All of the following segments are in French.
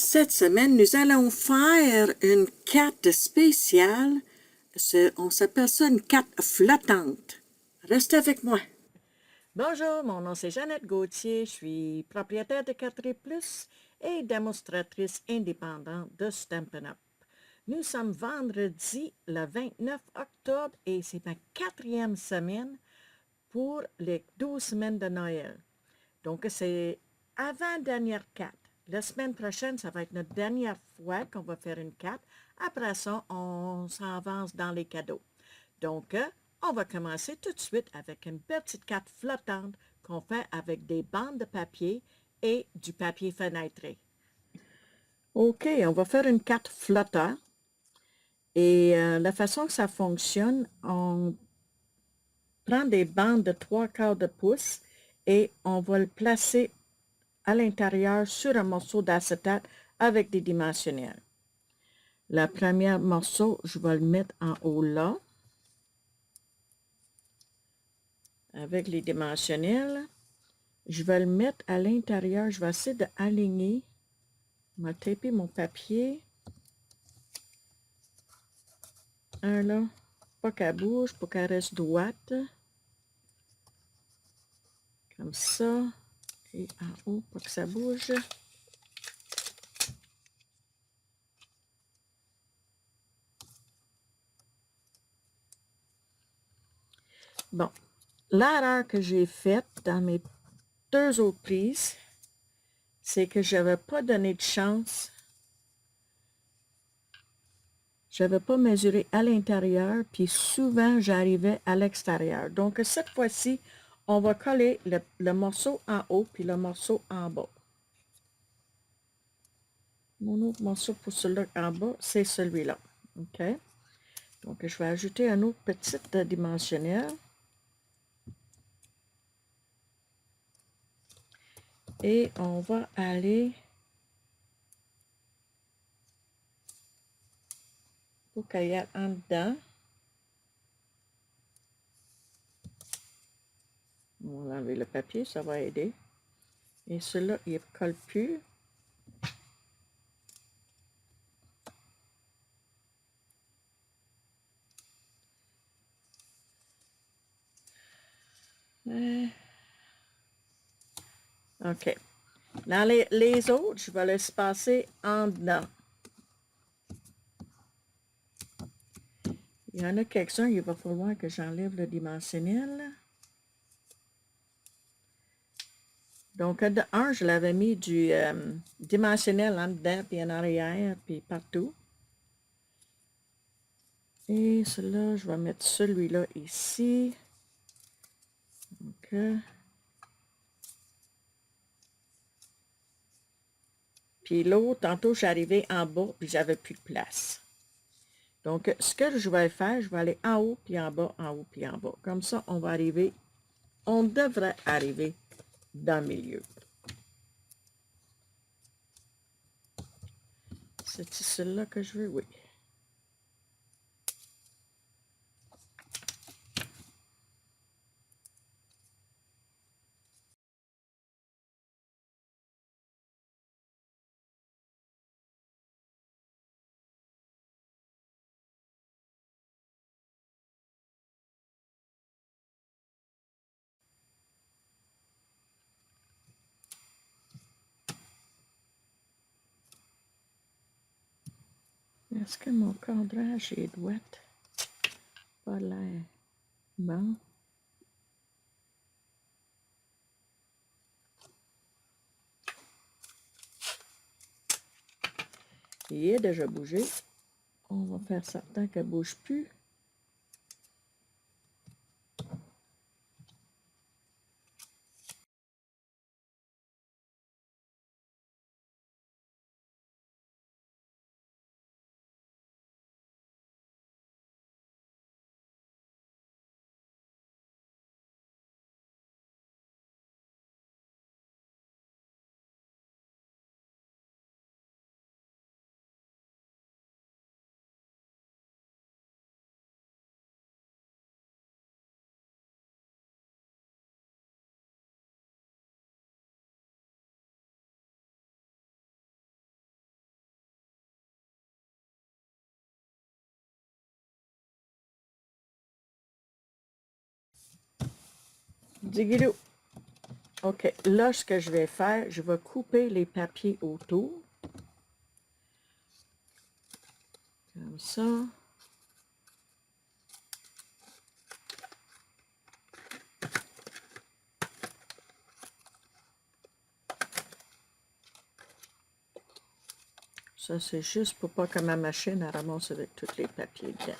Cette semaine, nous allons faire une carte spéciale. On s'appelle ça une carte flottante. Restez avec moi. Bonjour, mon nom c'est Jeannette Gauthier, je suis propriétaire de 4 et démonstratrice indépendante de Stampin' Up. Nous sommes vendredi le 29 octobre et c'est ma 4e semaine pour les 12 semaines de Noël. Donc c'est avant-dernière carte. La semaine prochaine, ça va être notre dernière fois qu'on va faire une carte. Après ça, on s'avance dans les cadeaux. Donc, on va commencer tout de suite avec une petite carte flottante qu'on fait avec des bandes de papier et du papier fenêtré. OK, on va faire une carte flottant. Et la façon que ça fonctionne, on prend des bandes de 3/4 de pouce et on va le placer à l'intérieur sur un morceau d'acétate avec des dimensionnels. Le premier morceau, je vais le mettre en haut là, avec les dimensionnels. Je vais le mettre à l'intérieur. Je vais essayer d'aligner. Je vais taper mon papier. Un là. Pas qu'elle bouge, pas qu'elle reste droite. Comme ça. Et en haut, pas que ça bouge. Bon. L'erreur que j'ai faite dans mes 2 autres prises, c'est que je n'avais pas donné de chance. Je n'avais pas mesuré à l'intérieur, puis souvent, j'arrivais à l'extérieur. Donc, cette fois-ci, on va coller le morceau en haut, puis le morceau en bas. Mon autre morceau pour celui-là en bas, c'est celui-là. OK? Donc, je vais ajouter un autre petit dimensionnel. Et on va aller pour qu'il y ait en dedans. On va enlever le papier, ça va aider. Et celui-là, il ne colle plus. OK. Dans les autres, je vais laisser passer en dedans. Il y en a quelques-uns, il va falloir que j'enlève le dimensionnel. Donc, de un, je l'avais mis du dimensionnel en dedans, puis en arrière, puis partout. Et celui-là, je vais mettre celui-là ici. OK. Puis l'autre, tantôt, j'arrivais en bas, puis j'avais plus de place. Donc, ce que je vais faire, je vais aller en haut, puis en bas, en haut, puis en bas. Comme ça, on devrait arriver dans le milieu. C'est celle-là que je veux, oui. Est-ce que mon cadrage est droit? Pas l'air. Bon. Il est déjà bougé. On va faire certain qu'elle ne bouge plus. Digidou. OK, là, ce que je vais faire, je vais couper les papiers autour. Comme ça. Ça, c'est juste pour pas que ma machine elle ramasse avec tous les papiers dedans.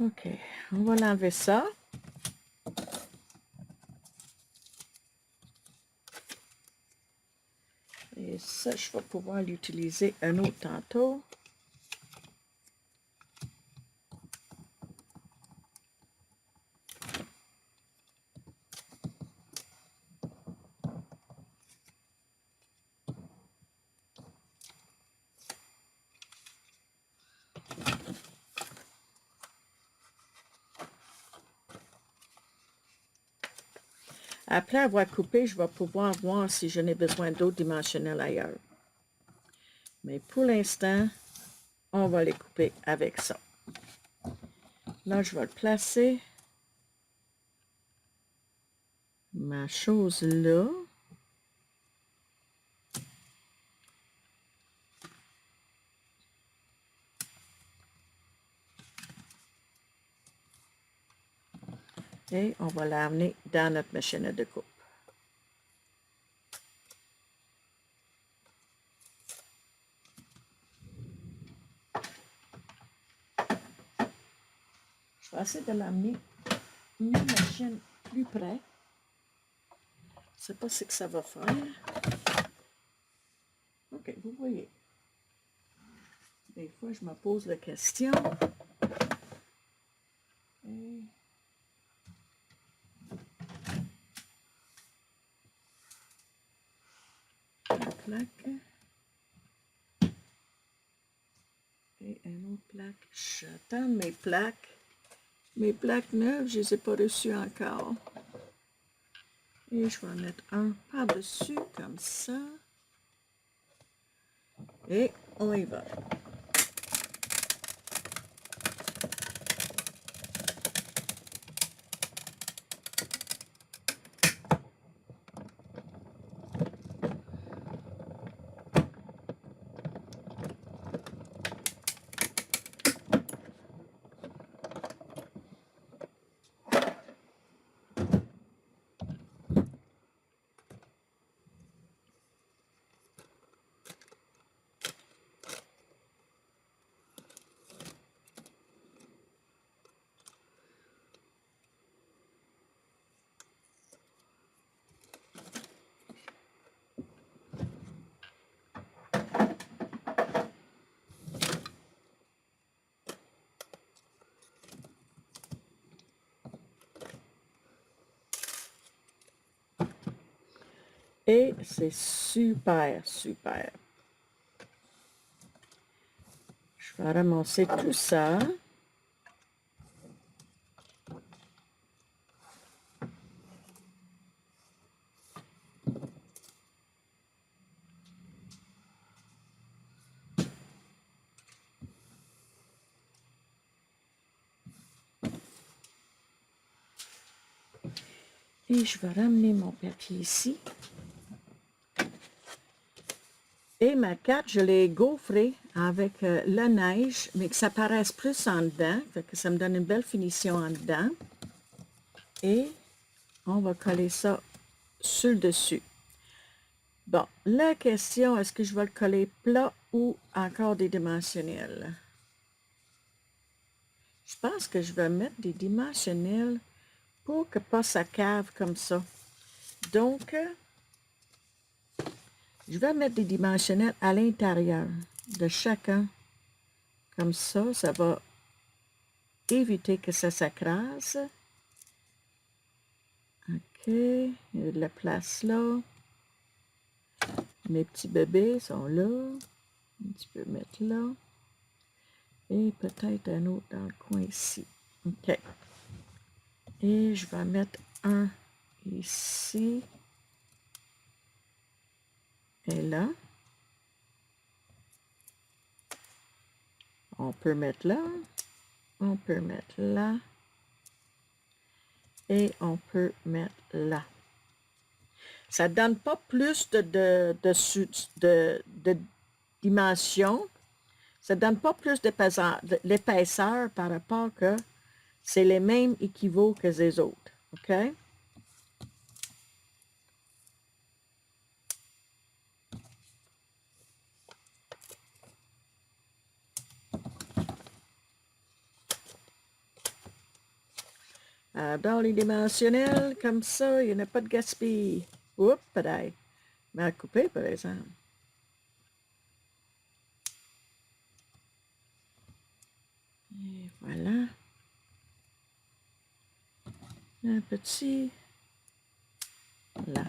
OK, on va l'enlever ça. Et ça, je vais pouvoir l'utiliser un autre tantôt. Après avoir coupé, je vais pouvoir voir si je n'ai besoin d'autres dimensionnels ailleurs. Mais pour l'instant, on va les couper avec ça. Là, je vais le placer. Ma chose là. Et on va l'amener dans notre machine de coupe. Je vais essayer de l'amener ma machine plus près. Je ne sais pas ce que ça va faire. OK, vous voyez. Des fois, je me pose la question. Et une plaque. Et une autre plaque. J'attends mes plaques. Mes plaques neuves, je ne les ai pas reçues encore. Et je vais en mettre un par-dessus, comme ça. Et on y va. Et c'est super, super. Je vais ramasser tout ça. Et je vais ramener mon papier ici. Et ma carte, je l'ai gaufrée avec la neige, mais que ça paraisse plus en dedans. Fait que ça me donne une belle finition en dedans. Et on va coller ça sur le dessus. Bon, la question, est-ce que je vais le coller plat ou encore des dimensionnels? Je pense que je vais mettre des dimensionnels pour que pas ça cave comme ça. Donc, je vais mettre des dimensionnels à l'intérieur de chacun. Comme ça, ça va éviter que ça s'écrase. OK, il y a de la place là. Mes petits bébés sont là. Un petit peu mettre là. Et peut-être un autre dans le coin ici. OK. Et je vais mettre un ici. Et là. On peut mettre là. On peut mettre là. Et on peut mettre là. Ça ne donne pas plus de dimension. Ça ne donne pas plus l'épaisseur par rapport que c'est les mêmes équivaut que les autres. OK? Dans les dimensionnels, comme ça, il n'y en a pas de gaspille. Oups, peut-être. Mais à couper, par exemple. Et voilà. Un petit. Là.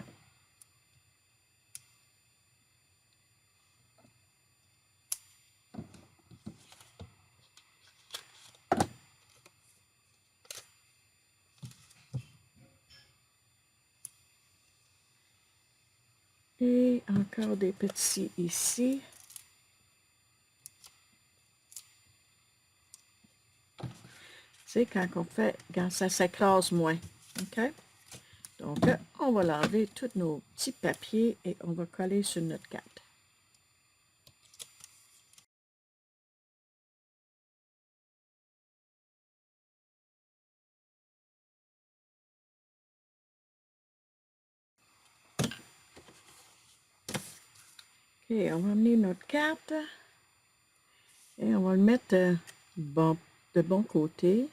Et encore des petits ici. C'est quand ça s'écrase moins. OK? Donc, on va laver tous nos petits papiers et on va coller sur notre carte. OK, on va amener notre carte et on va le mettre de bon côté.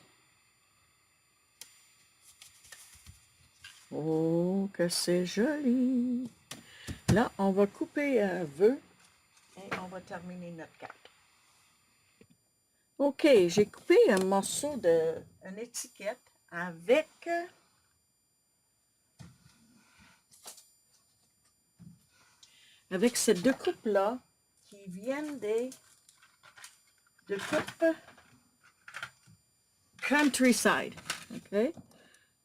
Oh, que c'est joli! Là, on va couper un vœu et on va terminer notre carte. OK, j'ai coupé un morceau une étiquette avec ces deux coupes-là qui viennent de coupes Countryside. OK?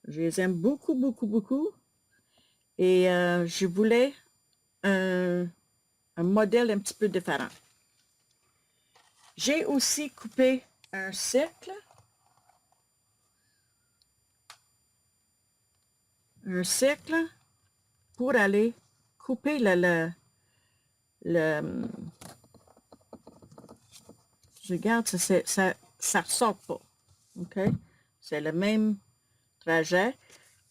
Je les aime beaucoup, beaucoup, beaucoup. Et je voulais un modèle un petit peu différent. J'ai aussi coupé un cercle. Un cercle pour aller couper je regarde, ça ressort pas. OK? C'est le même trajet.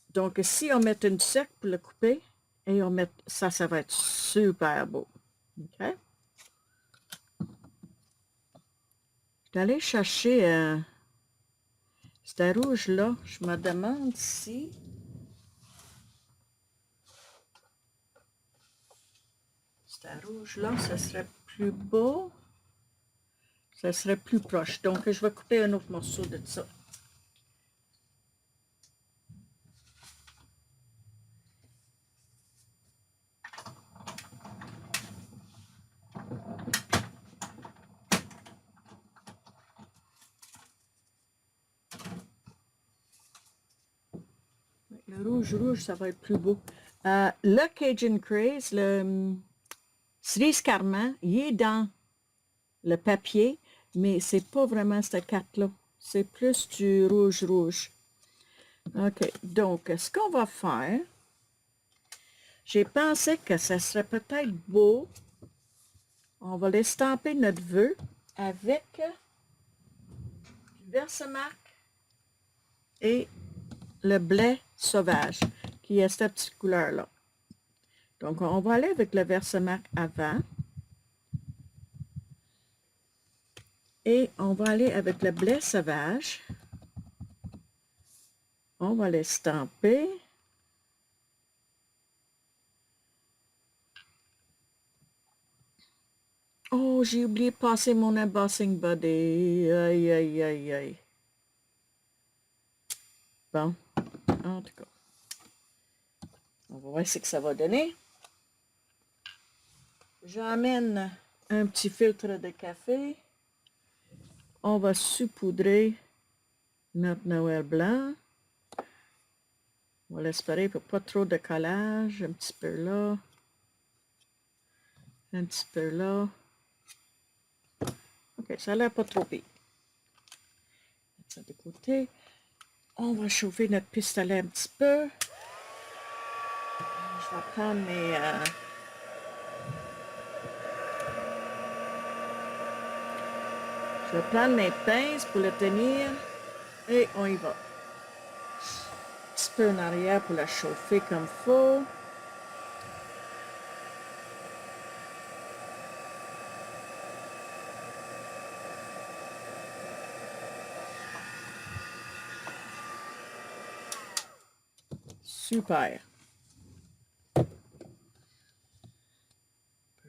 Donc, si on met une cercle pour le couper, et on met ça, ça va être super beau. OK? Je vais aller chercher ce rouge-là. Je me demande si ce rouge-là, ça serait plus beau. Ça serait plus proche. Donc, je vais couper un autre morceau de ça. Le rouge, ça va être plus beau. Le Cajun Craze, le cerise carmin, il est dans le papier, mais c'est pas vraiment cette carte-là. C'est plus du rouge. OK, donc, ce qu'on va faire, j'ai pensé que ça serait peut-être beau. On va l'estamper notre vœu avec du Versamark et le blé sauvage, qui est cette petite couleur-là. Donc, on va aller avec le Versamark avant. Et on va aller avec le blé sauvage. On va l'estamper. Oh, j'ai oublié de passer mon embossing body. Aïe, aïe, aïe, aïe. Bon, en tout cas. On va voir ce que ça va donner. J'emmène un petit filtre de café. On va saupoudrer notre Noël blanc. On va l'espérer pour pas trop de collage. Un petit peu là. Un petit peu là. OK, ça a l'air pas trop pire. côté. On va chauffer notre pistolet un petit peu. Je vais prendre mes pinces pour le tenir. Et on y va. Un petit peu en arrière pour la chauffer comme il faut. Super. On peut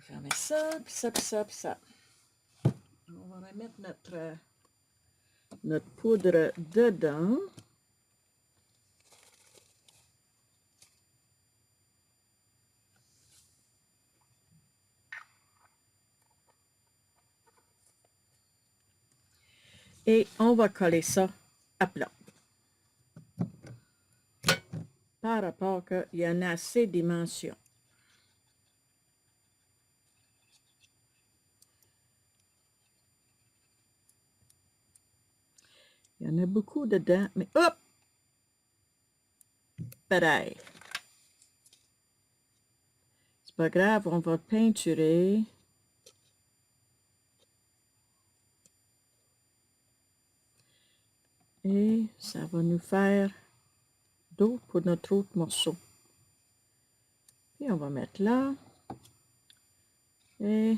fermer ça, puis ça, puis ça, puis ça. On va remettre notre poudre dedans. Et on va coller ça à plat. Par rapport qu'il y en a assez de dimensions. Il y en a beaucoup dedans, mais hop! Pareil. C'est pas grave, on va peinturer. Et ça va nous faire d'autres pour notre autre morceau. Puis on va mettre là. Et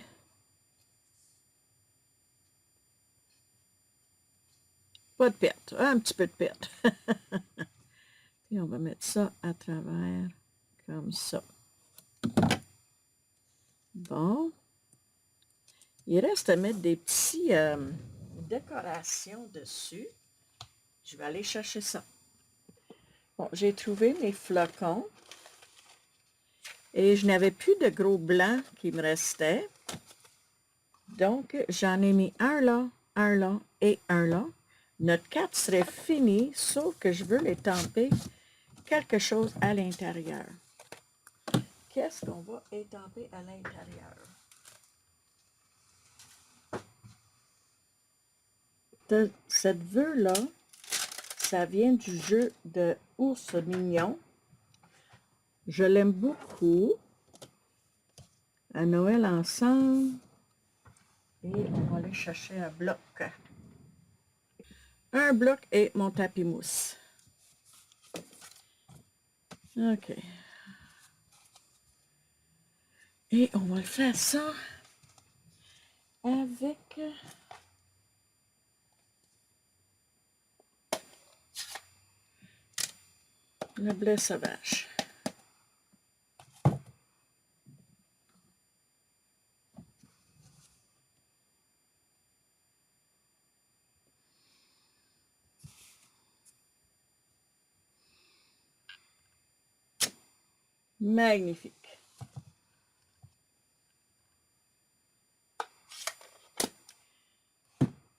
pas de perte, un petit peu de perte. Puis on va mettre ça à travers comme ça. Bon. Il reste à mettre des petits décorations dessus. Je vais aller chercher ça. Bon, j'ai trouvé mes flocons. Et je n'avais plus de gros blancs qui me restaient. Donc, j'en ai mis un là et un là. Notre carte serait finie, sauf que je veux les tamper quelque chose à l'intérieur. Qu'est-ce qu'on va étamper à l'intérieur? Cette vœu-là, ça vient du jeu de Ours Mignon. Je l'aime beaucoup. À Noël ensemble. Et on va aller chercher un bloc. Un bloc et mon tapis mousse. OK. Et on va faire ça avec le blé sauvage. Magnifique.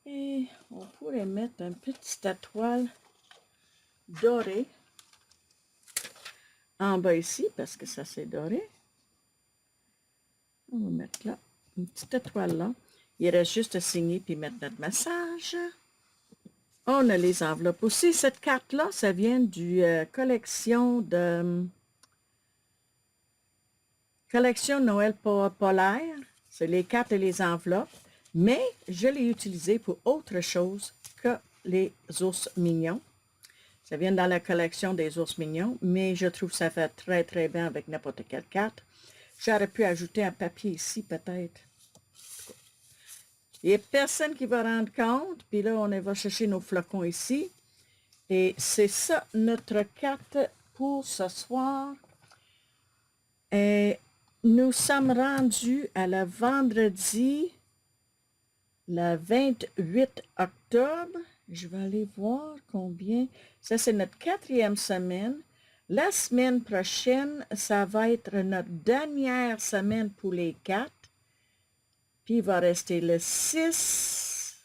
Et on pourrait mettre un petit étoile doré en bas ici, parce que ça c'est doré. On va mettre là, une petite étoile là. Il reste juste à signer puis mettre notre message. On a les enveloppes aussi. Cette carte-là, ça vient du collection Noël polaire. C'est les cartes et les enveloppes. Mais je l'ai utilisé pour autre chose que les ours mignons. Ça vient dans la collection des ours mignons, mais je trouve que ça fait très très bien avec n'importe quelle carte. J'aurais pu ajouter un papier ici peut-être. Il n'y a personne qui va rendre compte. Puis là, on va chercher nos flocons ici. Et c'est ça notre carte pour ce soir. Et nous sommes rendus à le vendredi, le 28 octobre. Je vais aller voir combien. Ça, c'est notre 4e semaine. La semaine prochaine, ça va être notre dernière semaine pour les 4. Puis il va rester le 6,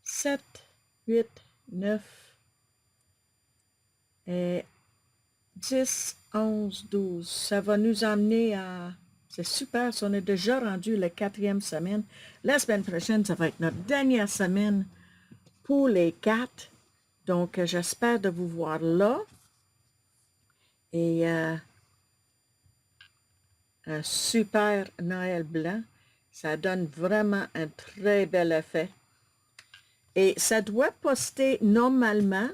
7, 8, 9, et 10, 11, 12. Ça va nous emmener à... C'est super, on est déjà rendu la 4e semaine. La semaine prochaine, ça va être notre dernière semaine pour les 4. Donc, j'espère de vous voir là. Et un super Noël blanc. Ça donne vraiment un très bel effet. Et ça doit poster normalement.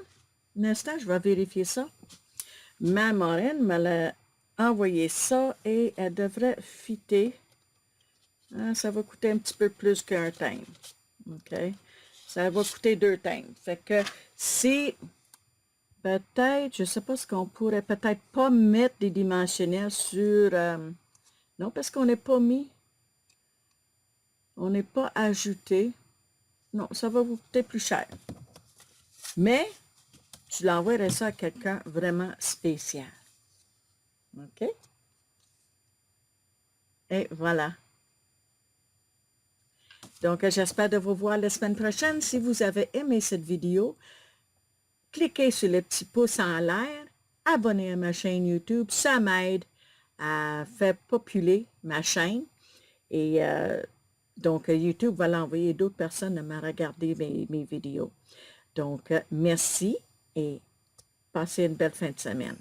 Un instant, je vais vérifier ça. Ma marraine me l'a envoyé ça et elle devrait fitter. Ah, ça va coûter un petit peu plus qu'un thème. OK? Ça va coûter 2 thèmes. Fait que si peut-être, je ne sais pas ce qu'on pourrait peut-être pas mettre des dimensionnels sur... non, parce qu'on n'est pas mis. On n'est pas ajouté. Non, ça va vous coûter plus cher. Mais, tu l'envoierais ça à quelqu'un vraiment spécial. OK? Et voilà. Donc, j'espère de vous voir la semaine prochaine. Si vous avez aimé cette vidéo, cliquez sur le petit pouce en l'air, abonnez à ma chaîne YouTube. Ça m'aide à faire populer ma chaîne. Et donc, YouTube va l'envoyer d'autres personnes à me regarder mes vidéos. Donc, merci et passez une belle fin de semaine.